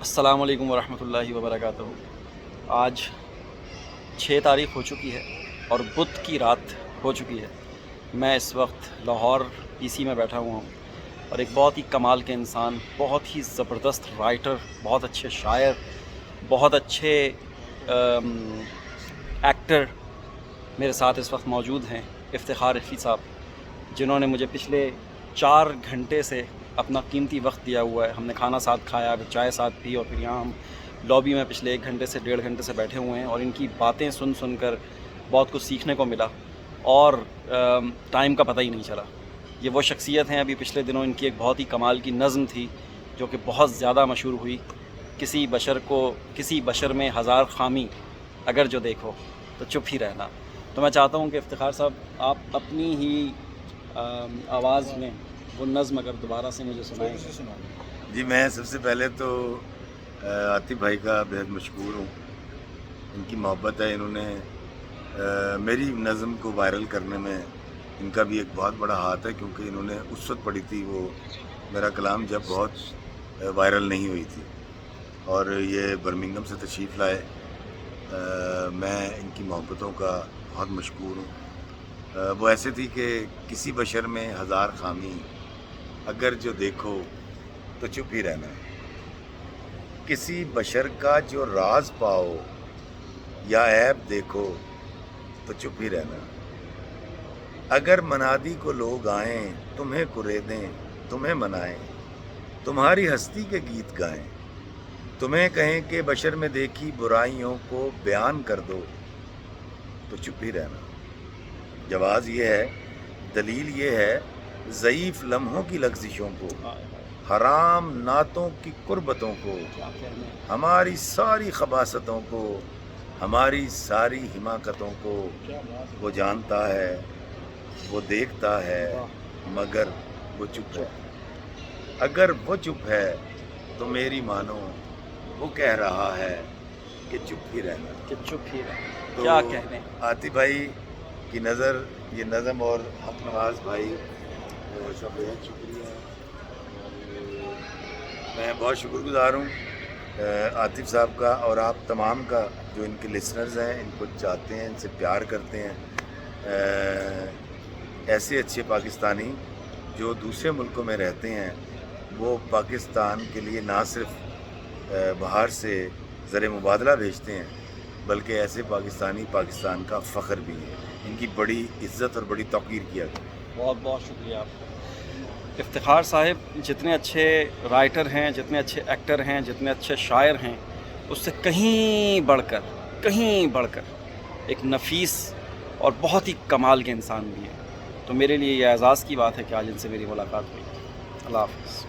السلام علیکم ورحمۃ اللہ وبرکاتہ۔ آج 6 تاریخ ہو چکی ہے اور بدھ کی رات ہو چکی ہے۔ میں اس وقت لاہور پی سی میں بیٹھا ہوا ہوں اور ایک بہت ہی کمال کے انسان، بہت ہی زبردست رائٹر، بہت اچھے شاعر، بہت اچھے ایکٹر میرے ساتھ اس وقت موجود ہیں، افتخار رفیع صاحب، جنہوں نے مجھے پچھلے 4 گھنٹے سے اپنا قیمتی وقت دیا ہوا ہے۔ ہم نے کھانا ساتھ کھایا، پھر چائے ساتھ پی، اور پھر یہاں ہم لابی میں پچھلے 1 گھنٹے سے 1.5 گھنٹے سے بیٹھے ہوئے ہیں، اور ان کی باتیں سن سن کر بہت کچھ سیکھنے کو ملا اور ٹائم کا پتہ ہی نہیں چلا۔ یہ وہ شخصیت ہیں، ابھی پچھلے دنوں ان کی ایک بہت ہی کمال کی نظم تھی جو کہ بہت زیادہ مشہور ہوئی، کسی بشر میں 1000 خامی اگر جو دیکھو تو چپ ہی رہنا۔ تو میں چاہتا ہوں کہ افتخار صاحب آپ اپنی ہی آواز میں وہ نظم اگر دوبارہ سے مجھے سنائیں۔ جی، میں سب سے پہلے تو عاطف بھائی کا بہت مشکور ہوں۔ ان کی محبت ہے، انہوں نے میری نظم کو وائرل کرنے میں ان کا بھی ایک بہت بڑا ہاتھ ہے، کیونکہ انہوں نے اس وقت پڑھی تھی وہ میرا کلام جب بہت وائرل نہیں ہوئی تھی، اور یہ برمنگھم سے تشریف لائے۔ میں ان کی محبتوں کا بہت مشکور ہوں۔ وہ ایسے تھی کہ کسی بشر میں 1000 خامی اگر جو دیکھو تو چپ ہی رہنا، کسی بشر کا جو راز پاؤ یا عیب دیکھو تو چپ ہی رہنا، اگر منادی کو لوگ آئیں تمہیں کریدیں تمہیں منائیں، تمہاری ہستی کے گیت گائیں، تمہیں کہیں کہ بشر میں دیکھی برائیوں کو بیان کر دو تو چپ ہی رہنا۔ جواز یہ ہے، دلیل یہ ہے، ضعیف لمحوں کی لغزشوں کو، حرام نعتوں کی قربتوں کو، ہماری ساری خباثتوں کو، ہماری ساری حماقتوں کو، وہ جانتا ہے، وہ دیکھتا ہے، مگر وہ چپ ہے۔ اگر وہ چپ ہے تو میری مانو وہ کہہ رہا ہے کہ چپ ہی رہنا۔ کہ چپ ہی رہنا، تو کیا کہنے۔ عاطف بھائی کی نظر، یہ نظم، اور حق نواز بھائی کا بہت شکریہ، اور میں بہت شکر گزار ہوں عاطف صاحب کا اور آپ تمام کا، جو ان کے لسنرز ہیں، ان کو چاہتے ہیں، ان سے پیار کرتے ہیں۔ ایسے اچھے پاکستانی جو دوسرے ملکوں میں رہتے ہیں، وہ پاکستان کے لیے نہ صرف باہر سے زر مبادلہ بھیجتے ہیں، بلکہ ایسے پاکستانی پاکستان کا فخر بھی ہیں۔ ان کی بڑی عزت اور بڑی توقیر کیا گیا۔ بہت بہت شکریہ آپ کا۔ افتخار صاحب جتنے اچھے رائٹر ہیں، جتنے اچھے ایکٹر ہیں، جتنے اچھے شاعر ہیں، اس سے کہیں بڑھ کر ایک نفیس اور بہت ہی کمال کے انسان بھی ہیں۔ تو میرے لیے یہ اعزاز کی بات ہے کہ آج ان سے میری ملاقات ہوئی۔ اللہ حافظ۔